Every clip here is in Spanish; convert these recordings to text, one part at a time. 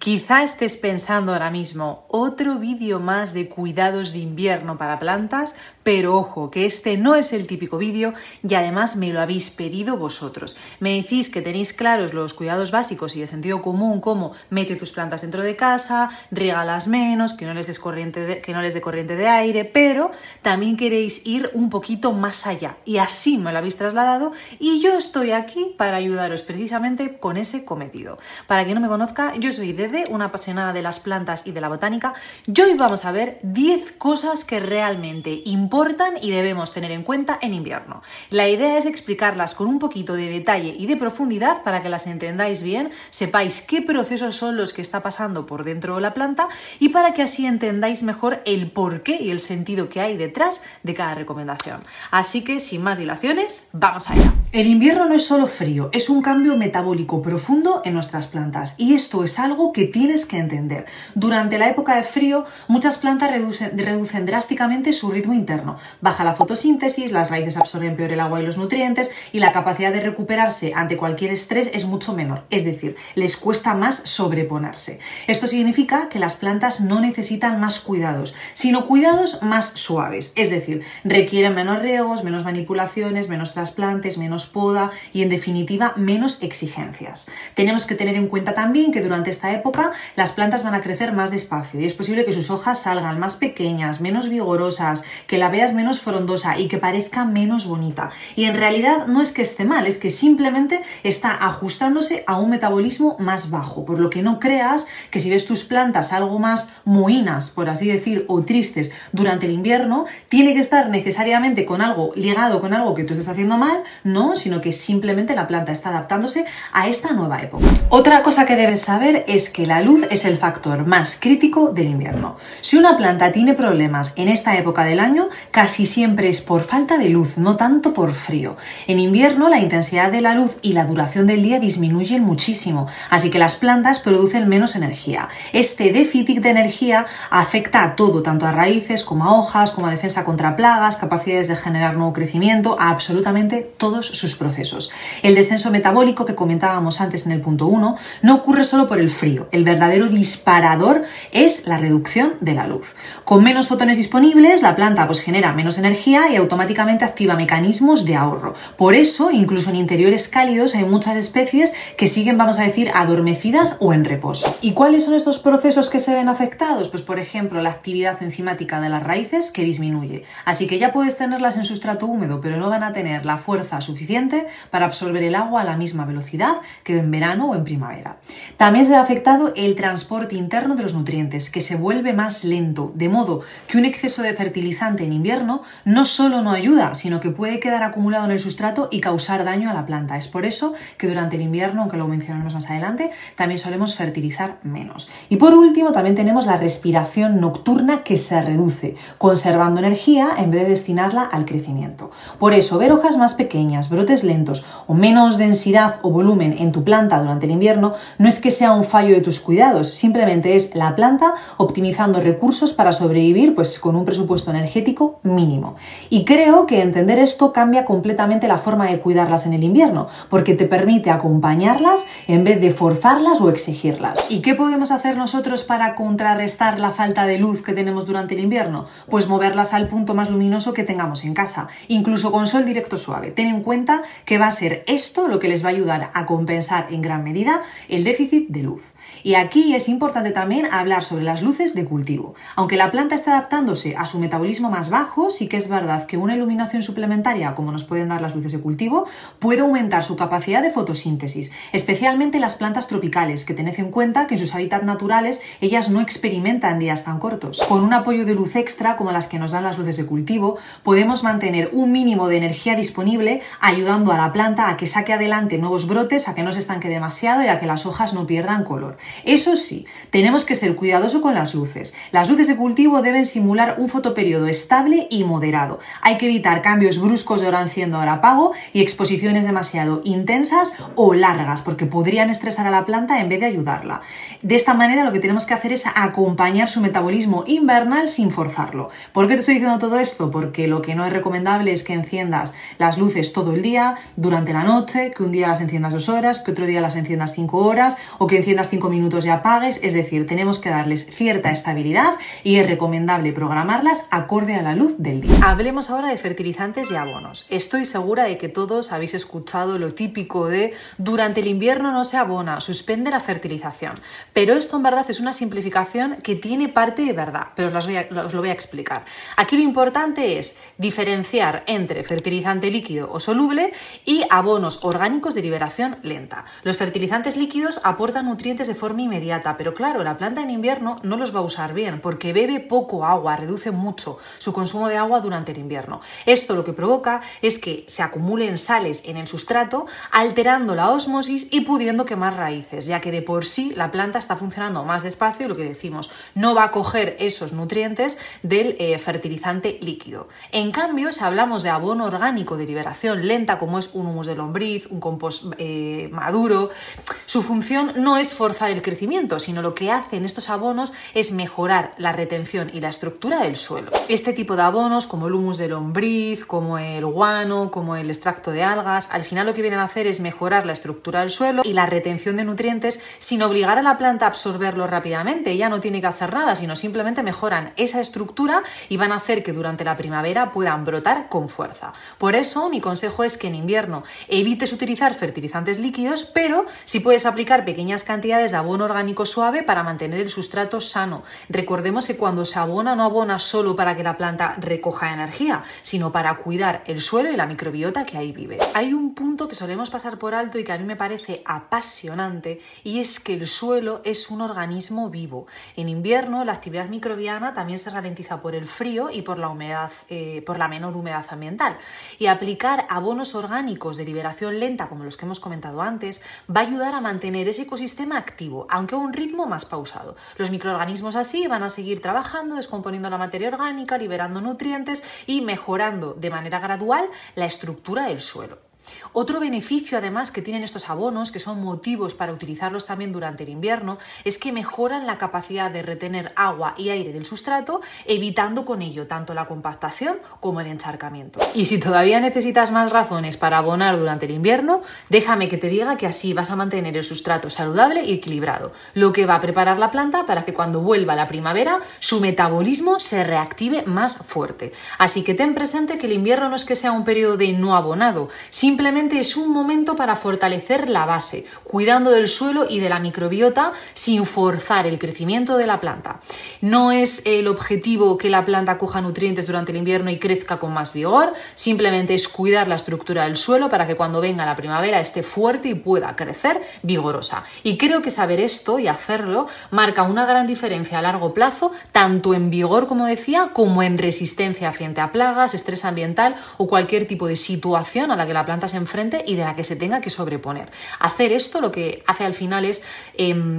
Quizá estés pensando ahora mismo, otro vídeo más de cuidados de invierno para plantas, pero ojo, que este no es el típico vídeo y además me lo habéis pedido vosotros. Me decís que tenéis claros los cuidados básicos y de sentido común, como mete tus plantas dentro de casa, rígalas menos, que no les dé corriente de aire, pero también queréis ir un poquito más allá y así me lo habéis trasladado y yo estoy aquí para ayudaros precisamente con ese cometido. Para quien no me conozca, yo soy Dede, una apasionada de las plantas y de la botánica, y hoy vamos a ver 10 cosas que realmente importan y debemos tener en cuenta en invierno. La idea es explicarlas con un poquito de detalle y de profundidad para que las entendáis bien, sepáis qué procesos son los que está pasando por dentro de la planta y para que así entendáis mejor el porqué y el sentido que hay detrás de cada recomendación. Así que, sin más dilaciones, vamos allá. El invierno no es solo frío, es un cambio metabólico profundo en nuestras plantas y esto es algo que tienes que entender. Durante la época de frío, muchas plantas reducen drásticamente su ritmo interno. Baja la fotosíntesis, las raíces absorben peor el agua y los nutrientes y la capacidad de recuperarse ante cualquier estrés es mucho menor, es decir, les cuesta más sobreponerse. Esto significa que las plantas no necesitan más cuidados, sino cuidados más suaves, es decir, requieren menos riegos, menos manipulaciones, menos trasplantes, menos poda y, en definitiva, menos exigencias. Tenemos que tener en cuenta también que durante esta época las plantas van a crecer más despacio y es posible que sus hojas salgan más pequeñas, menos vigorosas, que la veas menos frondosa y que parezca menos bonita. Y en realidad no es que esté mal, es que simplemente está ajustándose a un metabolismo más bajo, por lo que no creas que si ves tus plantas algo más mohínas, por así decir, o tristes durante el invierno, tiene que estar necesariamente con algo ligado con algo que tú estés haciendo mal, no, sino que simplemente la planta está adaptándose a esta nueva época. Otra cosa que debes saber es que la luz es el factor más crítico del invierno. Si una planta tiene problemas en esta época del año, casi siempre es por falta de luz, no tanto por frío. En invierno la intensidad de la luz y la duración del día disminuyen muchísimo, así que las plantas producen menos energía. Este déficit de energía afecta a todo, tanto a raíces como a hojas, como a defensa contra plagas, capacidades de generar nuevo crecimiento, a absolutamente todos sus procesos. El descenso metabólico que comentábamos antes en el punto 1 no ocurre solo por el frío. El verdadero disparador es la reducción de la luz. Con menos fotones disponibles, la planta genera menos energía y automáticamente activa mecanismos de ahorro. Por eso, incluso en interiores cálidos, hay muchas especies que siguen, vamos a decir, adormecidas o en reposo. ¿Y cuáles son estos procesos que se ven afectados? Pues, por ejemplo, la actividad enzimática de las raíces que disminuye. Así que ya puedes tenerlas en sustrato húmedo, pero no van a tener la fuerza suficiente para absorber el agua a la misma velocidad que en verano o en primavera. También se ve afectado el transporte interno de los nutrientes, que se vuelve más lento, de modo que un exceso de fertilizante en invierno no solo no ayuda, sino que puede quedar acumulado en el sustrato y causar daño a la planta. Es por eso que durante el invierno, aunque lo mencionaremos más adelante, también solemos fertilizar menos. Y por último, también tenemos la respiración nocturna que se reduce, conservando energía en vez de destinarla al crecimiento. Por eso, ver hojas más pequeñas, brotes lentos o menos densidad o volumen en tu planta durante el invierno no es que sea un fallo de tus cuidados, simplemente es la planta optimizando recursos para sobrevivir con un presupuesto energético mínimo. Y creo que entender esto cambia completamente la forma de cuidarlas en el invierno, porque te permite acompañarlas en vez de forzarlas o exigirlas. ¿Y qué podemos hacer nosotros para contrarrestar la falta de luz que tenemos durante el invierno? Pues moverlas al punto más luminoso que tengamos en casa, incluso con sol directo suave. Ten en cuenta que va a ser esto lo que les va a ayudar a compensar en gran medida el déficit de luz. Y aquí es importante también hablar sobre las luces de cultivo. Aunque la planta está adaptándose a su metabolismo más bajo, sí que es verdad que una iluminación suplementaria, como nos pueden dar las luces de cultivo, puede aumentar su capacidad de fotosíntesis, especialmente las plantas tropicales, que tened en cuenta que en sus hábitats naturales ellas no experimentan días tan cortos. Con un apoyo de luz extra, como las que nos dan las luces de cultivo, podemos mantener un mínimo de energía disponible, ayudando a la planta a que saque adelante nuevos brotes, a que no se estanque demasiado y a que las hojas no pierdan color. Eso sí, tenemos que ser cuidadosos con las luces. Las luces de cultivo deben simular un fotoperiodo estable y moderado. Hay que evitar cambios bruscos de hora enciendo, hora apago y exposiciones demasiado intensas o largas, porque podrían estresar a la planta en vez de ayudarla. De esta manera lo que tenemos que hacer es acompañar su metabolismo invernal sin forzarlo. ¿Por qué te estoy diciendo todo esto? Porque lo que no es recomendable es que enciendas las luces todo el día, durante la noche, que un día las enciendas 2 horas, que otro día las enciendas 5 horas o que enciendas 5 minutos minutos y apagues, es decir, tenemos que darles cierta estabilidad y es recomendable programarlas acorde a la luz del día. Hablemos ahora de fertilizantes y abonos. Estoy segura de que todos habéis escuchado lo típico de durante el invierno no se abona, suspende la fertilización, pero esto en verdad es una simplificación que tiene parte de verdad, pero os lo voy a explicar. Aquí lo importante es diferenciar entre fertilizante líquido o soluble y abonos orgánicos de liberación lenta. Los fertilizantes líquidos aportan nutrientes de forma inmediata, pero claro, la planta en invierno no los va a usar bien porque bebe poco agua, reduce mucho su consumo de agua durante el invierno. Esto lo que provoca es que se acumulen sales en el sustrato, alterando la ósmosis y pudiendo quemar raíces, ya que de por sí la planta está funcionando más despacio y lo que decimos, no va a coger esos nutrientes del fertilizante líquido. En cambio, si hablamos de abono orgánico de liberación lenta, como es un humus de lombriz, un compost maduro, su función no es forzar el crecimiento, sino lo que hacen estos abonos es mejorar la retención y la estructura del suelo. Este tipo de abonos, como el humus de lombriz, como el guano, como el extracto de algas, al final lo que vienen a hacer es mejorar la estructura del suelo y la retención de nutrientes sin obligar a la planta a absorberlo rápidamente. Ella no tiene que hacer nada, sino simplemente mejoran esa estructura y van a hacer que durante la primavera puedan brotar con fuerza. Por eso mi consejo es que en invierno evites utilizar fertilizantes líquidos, pero sí puedes aplicar pequeñas cantidades de abono orgánico suave para mantener el sustrato sano. Recordemos que cuando se abona, no abona solo para que la planta recoja energía, sino para cuidar el suelo y la microbiota que ahí vive. Hay un punto que solemos pasar por alto y que a mí me parece apasionante, y es que el suelo es un organismo vivo. En invierno la actividad microbiana también se ralentiza por el frío y por la humedad, por la menor humedad ambiental. Y aplicar abonos orgánicos de liberación lenta, como los que hemos comentado antes, va a ayudar a mantener ese ecosistema activo, aunque a un ritmo más pausado. Los microorganismos así van a seguir trabajando, descomponiendo la materia orgánica, liberando nutrientes y mejorando de manera gradual la estructura del suelo. Otro beneficio además que tienen estos abonos, que son motivos para utilizarlos también durante el invierno, es que mejoran la capacidad de retener agua y aire del sustrato, evitando con ello tanto la compactación como el encharcamiento. Y si todavía necesitas más razones para abonar durante el invierno, déjame que te diga que así vas a mantener el sustrato saludable y equilibrado, lo que va a preparar la planta para que cuando vuelva la primavera su metabolismo se reactive más fuerte. Así que ten presente que el invierno no es que sea un periodo de no abonado, simplemente es un momento para fortalecer la base, cuidando del suelo y de la microbiota sin forzar el crecimiento de la planta. No es el objetivo que la planta coja nutrientes durante el invierno y crezca con más vigor, simplemente es cuidar la estructura del suelo para que cuando venga la primavera esté fuerte y pueda crecer vigorosa. Y creo que saber esto y hacerlo marca una gran diferencia a largo plazo, tanto en vigor, como decía, como en resistencia frente a plagas, estrés ambiental o cualquier tipo de situación a la que la planta se enfrente y de la que se tenga que sobreponer. Hacer esto lo que hace al final es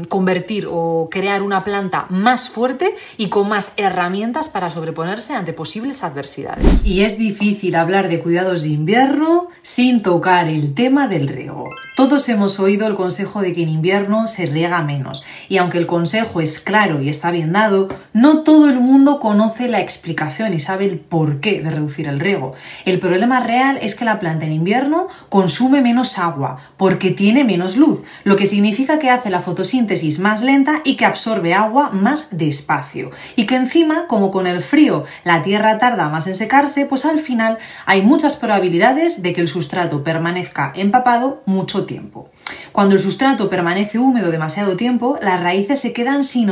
convertir o crear una planta más fuerte y con más herramientas para sobreponerse ante posibles adversidades. Y es difícil hablar de cuidados de invierno sin tocar el tema del riego. Todos hemos oído el consejo de que en invierno se riega menos, y aunque el consejo es claro y está bien dado, no todo el mundo conoce la explicación y sabe el porqué de reducir el riego. El problema real es que la planta en invierno consume menos agua porque tiene menos luz, lo que significa que hace la fotosíntesis más lenta y que absorbe agua más despacio. Y que encima, como con el frío la tierra tarda más en secarse, pues al final hay muchas probabilidades de que el sustrato permanezca empapado mucho tiempo. Cuando el sustrato permanece húmedo demasiado tiempo, las raíces se quedan sin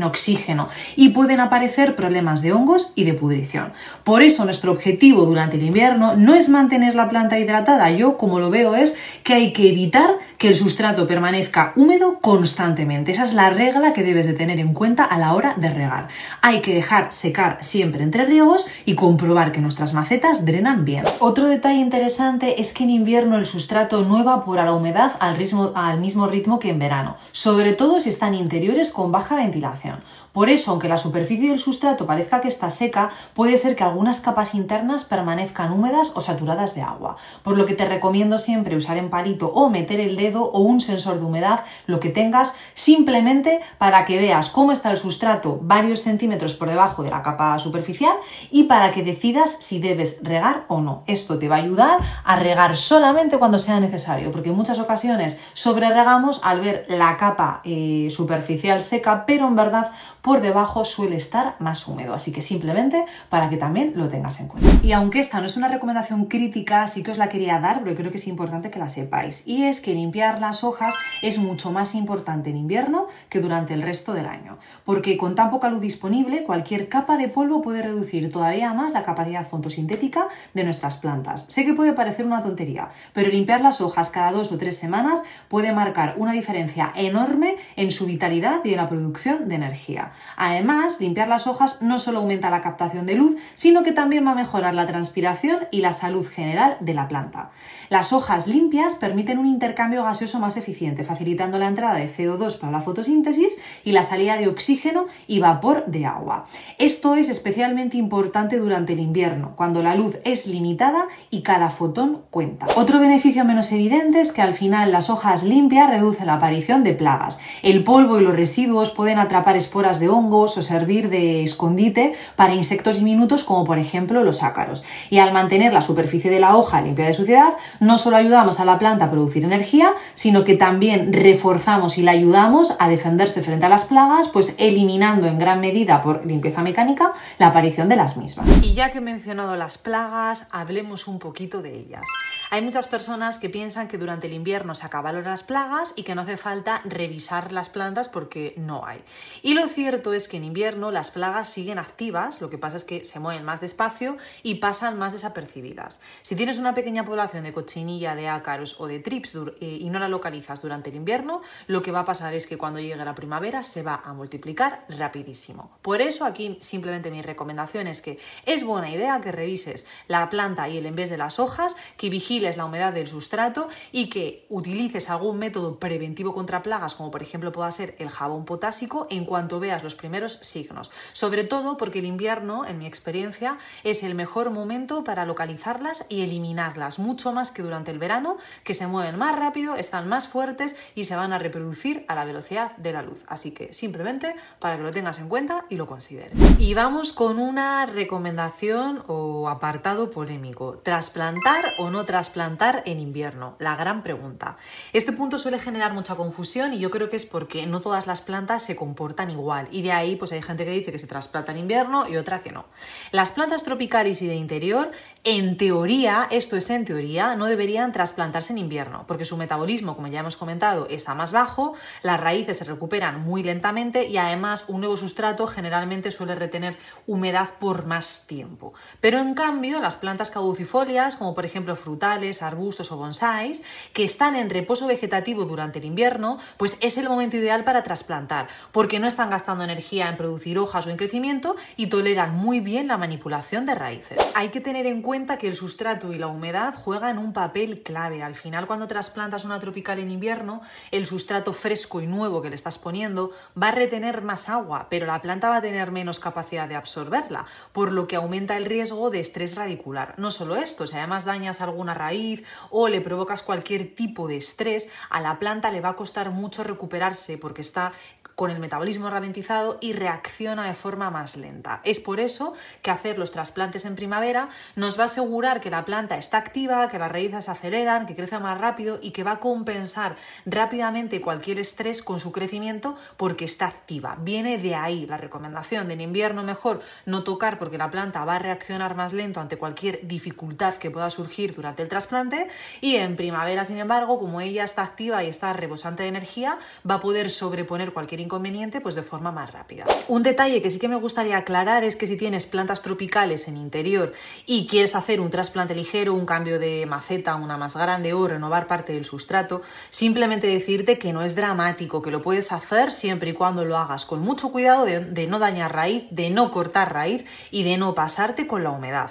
oxígeno y pueden aparecer problemas de hongos y de pudrición. Por eso nuestro objetivo durante el invierno no es mantener la planta hidratada. Yo, como lo veo, es que hay que evitar que el sustrato permanezca húmedo constantemente. Esa es la regla que debes de tener en cuenta a la hora de regar. Hay que dejar secar siempre entre riegos y comprobar que nuestras macetas drenan bien. Otro detalle interesante es que en invierno el sustrato no evapora la humedad al mismo ritmo que en verano, sobre todo si están interiores con baja ventilación. Por eso, aunque la superficie del sustrato parezca que está seca, puede ser que algunas capas internas permanezcan húmedas o saturadas de agua, por lo que te recomiendo siempre usar en palito o meter el dedo o un sensor de humedad, lo que tengas, simplemente para que veas cómo está el sustrato varios centímetros por debajo de la capa superficial y para que decidas si debes regar o no. Esto te va a ayudar a regar solamente cuando sea necesario, porque en muchas ocasiones sobreregamos al ver la capa superficial seca, pero en verdad por debajo suele estar más húmedo, así que simplemente para que también lo tengas en cuenta. Y aunque esta no es una recomendación crítica, sí que os la quería dar porque creo que es importante que la sepáis, y es que limpiar las hojas es mucho más importante en invierno que durante el resto del año, porque con tan poca luz disponible, cualquier capa de polvo puede reducir todavía más la capacidad fotosintética de nuestras plantas. Sé que puede parecer una tontería, pero limpiar las hojas cada 2 o 3 semanas puede marcar una diferencia enorme en su vitalidad y en la producción de energía. Además, limpiar las hojas no solo aumenta la captación de luz, sino que también va a mejorar la transpiración y la salud general de la planta. Las hojas limpias permiten un intercambio gaseoso más eficiente, facilitando la entrada de CO2 para la fotosíntesis y la salida de oxígeno y vapor de agua. Esto es especialmente importante durante el invierno, cuando la luz es limitada y cada fotón cuenta. Otro beneficio menos evidente es que al final las hojas limpias reducen la aparición de plagas. El polvo y los residuos pueden atrapar esporas de hongos o servir de escondite para insectos diminutos como por ejemplo los ácaros. Y al mantener la superficie de la hoja limpia de suciedad, no solo ayudamos a la planta a producir energía, sino que también reforzamos y la ayudamos a defenderse frente a las plagas, pues eliminando en gran medida por limpieza mecánica la aparición de las mismas. Y ya que he mencionado las plagas, hablemos un poquito de ellas. Hay muchas personas que piensan que durante el invierno se acabaron las plagas y que no hace falta revisar las plantas porque no hay. Y lo cierto es que en invierno las plagas siguen activas, lo que pasa es que se mueven más despacio y pasan más desapercibidas. Si tienes una pequeña población de cochinilla, de ácaros o de trips y no la localizas durante el invierno, lo que va a pasar es que cuando llegue la primavera se va a multiplicar rapidísimo. Por eso aquí simplemente mi recomendación es que es buena idea que revises la planta y el envés de las hojas, que vigiles la humedad del sustrato y que utilices algún método preventivo contra plagas, como por ejemplo pueda ser el jabón potásico, en cuanto veas los primeros signos. Sobre todo porque el invierno, en mi experiencia, es el mejor momento para localizarlas y eliminarlas, mucho más que durante el verano, que se mueven más rápido, están más fuertes y se van a reproducir a la velocidad de la luz. Así que simplemente para que lo tengas en cuenta y lo consideres. Y vamos con una recomendación o apartado polémico: ¿trasplantar o no trasplantar en invierno? La gran pregunta. Este punto suele generar mucha confusión y yo creo que es porque no todas las plantas se comportan igual, y de ahí pues hay gente que dice que se trasplanta en invierno y otra que no. Las plantas tropicales y de interior, en teoría, esto es en teoría, no deberían trasplantarse en invierno porque su metabolismo, como ya hemos comentado, está más bajo, las raíces se recuperan muy lentamente y además un nuevo sustrato generalmente suele retener humedad por más tiempo. Pero en cambio las plantas caducifolias, como por ejemplo frutales, arbustos o bonsáis, que están en reposo vegetativo durante el invierno, pues es el momento ideal para trasplantar, porque no están gastando energía en producir hojas o en crecimiento y toleran muy bien la manipulación de raíces. Hay que tener en cuenta que el sustrato y la humedad juegan un papel clave. Al final, cuando trasplantas una tropical en invierno, el sustrato fresco y nuevo que le estás poniendo va a retener más agua, pero la planta va a tener menos capacidad de absorberla, por lo que aumenta el riesgo de estrés radicular. No solo esto, si además dañas alguna raíz o le provocas cualquier tipo de estrés, a la planta le va a costar mucho recuperarse porque está con el metabolismo ralentizado y reacciona de forma más lenta. Es por eso que hacer los trasplantes en primavera nos va a asegurar que la planta está activa, que las raíces se aceleran, que crece más rápido y que va a compensar rápidamente cualquier estrés con su crecimiento porque está activa. Viene de ahí la recomendación de en invierno mejor no tocar porque la planta va a reaccionar más lento ante cualquier dificultad que pueda surgir durante el trasplante, y en primavera, sin embargo, como ella está activa y está rebosante de energía, va a poder sobreponer cualquier inconveniente pues de forma más rápida. Un detalle que sí que me gustaría aclarar es que si tienes plantas tropicales en interior y quieres hacer un trasplante ligero, un cambio de maceta, una más grande o renovar parte del sustrato, simplemente decirte que no es dramático, que lo puedes hacer siempre y cuando lo hagas con mucho cuidado de no dañar raíz, de no cortar raíz y de no pasarte con la humedad.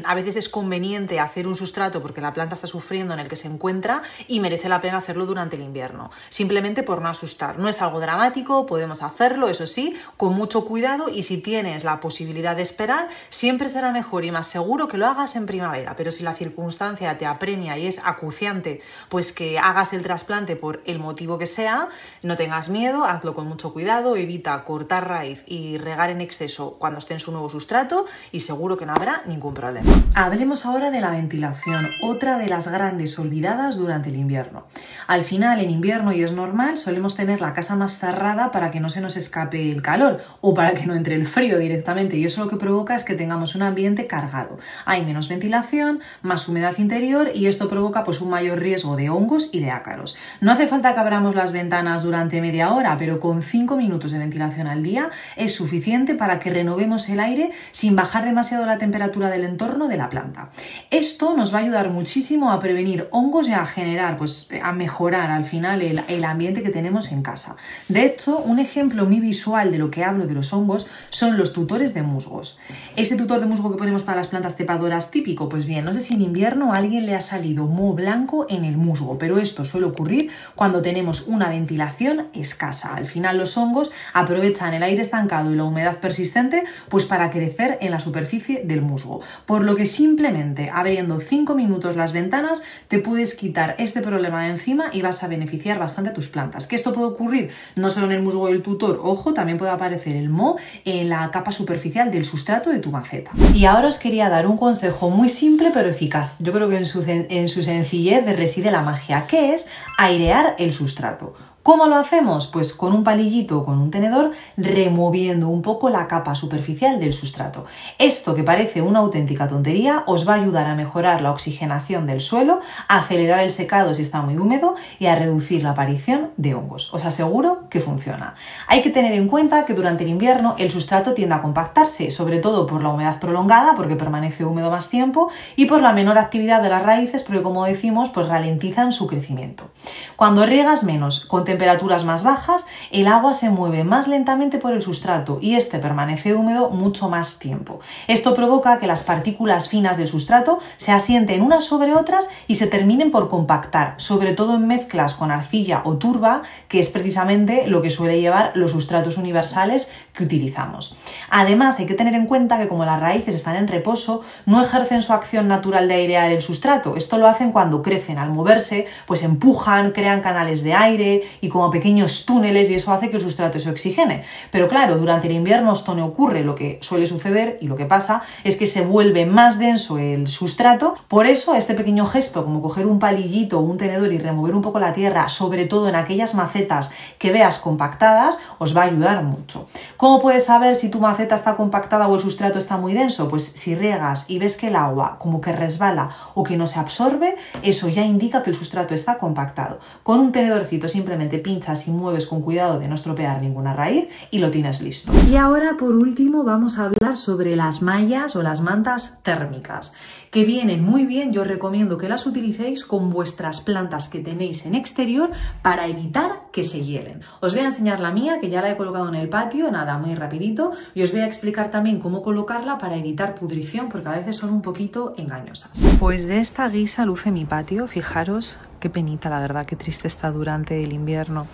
A veces es conveniente hacer un sustrato porque la planta está sufriendo en el que se encuentra y merece la pena hacerlo durante el invierno, simplemente por no asustar. No es algo dramático, automático, podemos hacerlo, eso sí, con mucho cuidado, y si tienes la posibilidad de esperar, siempre será mejor y más seguro que lo hagas en primavera. Pero si la circunstancia te apremia y es acuciante, pues que hagas el trasplante por el motivo que sea, no tengas miedo, hazlo con mucho cuidado, evita cortar raíz y regar en exceso cuando esté en su nuevo sustrato y seguro que no habrá ningún problema. Hablemos ahora de la ventilación, otra de las grandes olvidadas durante el invierno. Al final, en invierno, y es normal, solemos tener la casa más cerrada para que no se nos escape el calor o para que no entre el frío directamente, y eso lo que provoca es que tengamos un ambiente cargado. Hay menos ventilación, más humedad interior, y esto provoca pues un mayor riesgo de hongos y de ácaros. No hace falta que abramos las ventanas durante media hora, pero con 5 minutos de ventilación al día es suficiente para que renovemos el aire sin bajar demasiado la temperatura del entorno de la planta. Esto nos va a ayudar muchísimo a prevenir hongos y a generar, pues a mejorar al final el ambiente que tenemos en casa. De hecho, un ejemplo muy visual de lo que hablo de los hongos son los tutores de musgos. Ese tutor de musgo que ponemos para las plantas trepadoras típico, pues bien, no sé si en invierno a alguien le ha salido moho blanco en el musgo, pero esto suele ocurrir cuando tenemos una ventilación escasa. Al final los hongos aprovechan el aire estancado y la humedad persistente pues para crecer en la superficie del musgo, por lo que simplemente abriendo 5 minutos las ventanas te puedes quitar este problema de encima y vas a beneficiar bastante a tus plantas. Que esto puede ocurrir no solo en el musgo del tutor, ojo, también puede aparecer el moho en la capa superficial del sustrato de tu maceta. Y ahora os quería dar un consejo muy simple pero eficaz. Yo creo que en su sencillez reside la magia, que es airear el sustrato. ¿Cómo lo hacemos? Pues con un palillito o con un tenedor removiendo un poco la capa superficial del sustrato. Esto, que parece una auténtica tontería, os va a ayudar a mejorar la oxigenación del suelo, a acelerar el secado si está muy húmedo y a reducir la aparición de hongos. Os aseguro que funciona. Hay que tener en cuenta que durante el invierno el sustrato tiende a compactarse, sobre todo por la humedad prolongada, porque permanece húmedo más tiempo, y por la menor actividad de las raíces, porque como decimos, pues ralentizan su crecimiento. Cuando riegas menos, con temperaturas más bajas, el agua se mueve más lentamente por el sustrato y este permanece húmedo mucho más tiempo. Esto provoca que las partículas finas del sustrato se asienten unas sobre otras y se terminen por compactar, sobre todo en mezclas con arcilla o turba, que es precisamente lo que suele llevar los sustratos universales que utilizamos. Además, hay que tener en cuenta que como las raíces están en reposo, no ejercen su acción natural de airear el sustrato. Esto lo hacen cuando crecen. Al moverse, pues empujan, crean canales de aire y como pequeños túneles, y eso hace que el sustrato se oxigene. Pero claro, durante el invierno esto no ocurre. Lo que suele suceder y lo que pasa es que se vuelve más denso el sustrato. Por eso este pequeño gesto, como coger un palillito o un tenedor y remover un poco la tierra, sobre todo en aquellas macetas que veas compactadas, os va a ayudar mucho. ¿Cómo puedes saber si tu maceta está compactada o el sustrato está muy denso? Pues si riegas y ves que el agua como que resbala o que no se absorbe, eso ya indica que el sustrato está compactado. Con un tenedorcito simplemente pinchas y mueves con cuidado de no estropear ninguna raíz y lo tienes listo. Y ahora, por último, vamos a hablar sobre las mallas o las mantas térmicas, que vienen muy bien. Yo os recomiendo que las utilicéis con vuestras plantas que tenéis en exterior para evitar que se hielen. Os voy a enseñar la mía, que ya la he colocado en el patio, nada, muy rapidito, y os voy a explicar también cómo colocarla para evitar pudrición, porque a veces son un poquito engañosas. Pues de esta guisa luce mi patio, fijaros qué penita, la verdad, qué triste está durante el invierno.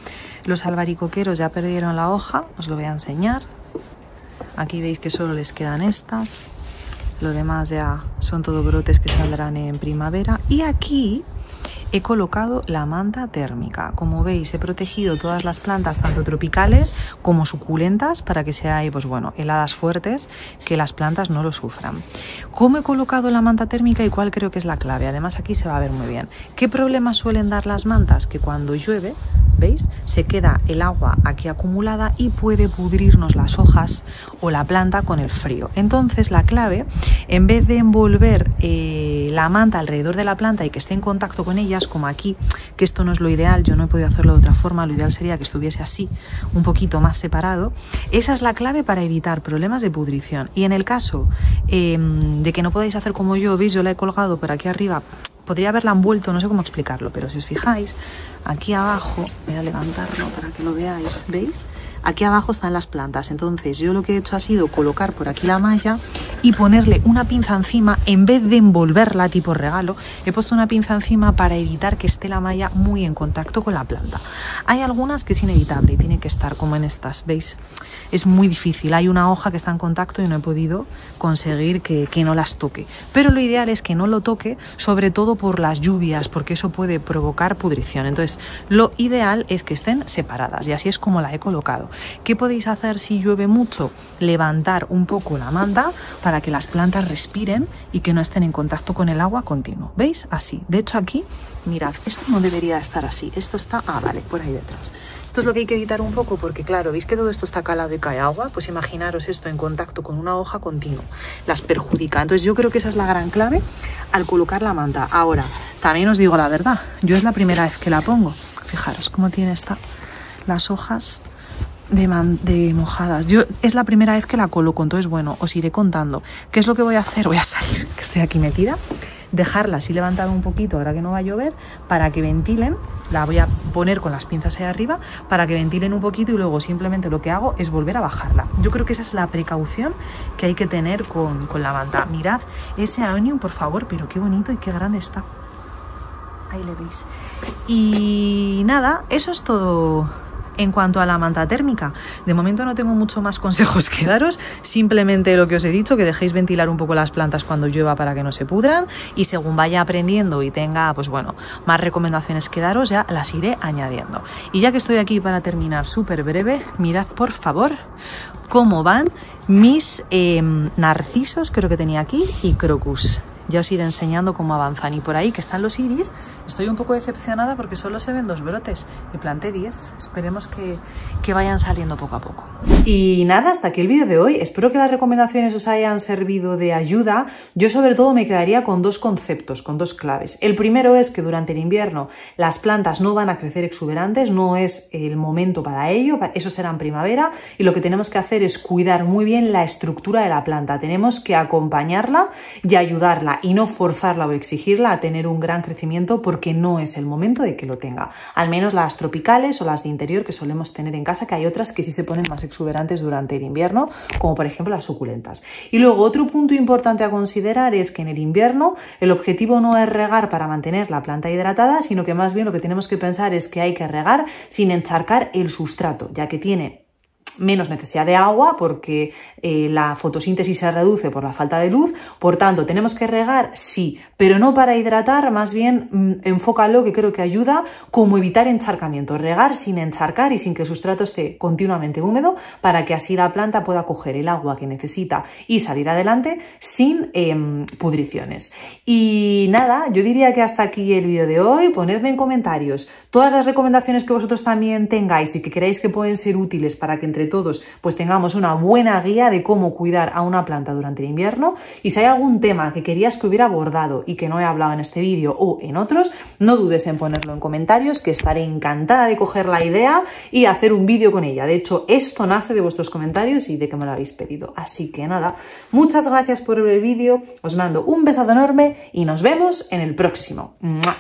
Los albaricoqueros ya perdieron la hoja, os lo voy a enseñar. Aquí veis que solo les quedan estas. Lo demás ya son todo brotes que saldrán en primavera. Y aquí he colocado la manta térmica. Como veis, he protegido todas las plantas, tanto tropicales como suculentas, para que sea pues bueno, heladas fuertes, que las plantas no lo sufran. ¿Cómo he colocado la manta térmica y cuál creo que es la clave? Además, aquí se va a ver muy bien. ¿Qué problemas suelen dar las mantas? Que cuando llueve, ¿veis? Se queda el agua aquí acumulada y puede pudrirnos las hojas o la planta con el frío. Entonces, la clave, en vez de envolver la manta alrededor de la planta y que esté en contacto con ella, como aquí, que esto no es lo ideal, yo no he podido hacerlo de otra forma, lo ideal sería que estuviese así, un poquito más separado. Esa es la clave para evitar problemas de pudrición. Y en el caso de que no podáis hacer como yo, veis, yo la he colgado por aquí arriba, podría haberla envuelto, no sé cómo explicarlo, pero si os fijáis, aquí abajo, voy a levantarlo para que lo veáis, ¿veis? aquí abajo están las plantas. Entonces yo lo que he hecho ha sido colocar por aquí la malla y ponerle una pinza encima. En vez de envolverla tipo regalo, he puesto una pinza encima para evitar que esté la malla muy en contacto con la planta. Hay algunas que es inevitable y tiene que estar, como en estas, ¿veis? Es muy difícil. Hay una hoja que está en contacto y no he podido conseguir que no las toque. Pero lo ideal es que no lo toque, sobre todo por las lluvias, porque eso puede provocar pudrición. Entonces lo ideal es que estén separadas y así es como la he colocado. ¿Qué podéis hacer si llueve mucho? Levantar un poco la manta para que las plantas respiren y que no estén en contacto con el agua continuo. ¿Veis? Así. De hecho aquí, mirad, esto no debería estar así. Esto está, vale, por ahí detrás. Esto es lo que hay que evitar un poco porque, claro, ¿veis que todo esto está calado y cae agua? Pues imaginaros esto en contacto con una hoja continua. Las perjudica. Entonces yo creo que esa es la gran clave al colocar la manta. Ahora, también os digo la verdad, yo es la primera vez que la pongo. Fijaros cómo tiene las hojas de mojadas. Yo es la primera vez que la coloco, entonces bueno, os iré contando. ¿Qué es lo que voy a hacer? Voy a salir, que estoy aquí metida. Dejarla así levantada un poquito ahora que no va a llover para que ventilen. La voy a poner con las pinzas ahí arriba para que ventilen un poquito y luego simplemente lo que hago es volver a bajarla. Yo creo que esa es la precaución que hay que tener con la manta. Mirad ese aonium, por favor, pero qué bonito y qué grande está. Ahí le veis. Y nada, eso es todo. En cuanto a la manta térmica, de momento no tengo mucho más consejos que daros, simplemente lo que os he dicho, que dejéis ventilar un poco las plantas cuando llueva para que no se pudran y según vaya aprendiendo y tenga, pues bueno, más recomendaciones que daros, ya las iré añadiendo. Y ya que estoy aquí para terminar súper breve, mirad por favor cómo van mis narcisos, creo que tenía aquí, y crocus. Ya os iré enseñando cómo avanzan. Y por ahí que están los iris, estoy un poco decepcionada porque solo se ven 2 brotes y planté 10. Esperemos que vayan saliendo poco a poco. Y nada, hasta aquí el vídeo de hoy. Espero que las recomendaciones os hayan servido de ayuda. Yo sobre todo me quedaría con 2 conceptos, con 2 claves. El primero es que durante el invierno las plantas no van a crecer exuberantes, no es el momento para ello, eso será en primavera, y lo que tenemos que hacer es cuidar muy bien la estructura de la planta. Tenemos que acompañarla y ayudarla y no forzarla o exigirla a tener un gran crecimiento porque no es el momento de que lo tenga. Al menos las tropicales o las de interior que solemos tener en casa, que hay otras que sí se ponen más exuberantes durante el invierno, como por ejemplo las suculentas. Y luego otro punto importante a considerar es que en el invierno el objetivo no es regar para mantener la planta hidratada, sino que más bien lo que tenemos que pensar es que hay que regar sin encharcar el sustrato, ya que tiene menos necesidad de agua porque la fotosíntesis se reduce por la falta de luz. Por tanto, ¿tenemos que regar? Sí, pero no para hidratar, más bien enfócalo, que creo que ayuda, como evitar encharcamiento. Regar sin encharcar y sin que el sustrato esté continuamente húmedo para que así la planta pueda coger el agua que necesita y salir adelante sin pudriciones. Y nada, yo diría que hasta aquí el vídeo de hoy. Ponedme en comentarios todas las recomendaciones que vosotros también tengáis y que creáis que pueden ser útiles para que entre todos pues tengamos una buena guía de cómo cuidar a una planta durante el invierno. Y si hay algún tema que querías que hubiera abordado y que no he hablado en este vídeo o en otros, no dudes en ponerlo en comentarios, que estaré encantada de coger la idea y hacer un vídeo con ella. De hecho, esto nace de vuestros comentarios y de que me lo habéis pedido. Así que nada, muchas gracias por ver el vídeo, os mando un besazo enorme y nos vemos en el próximo. ¡Mua!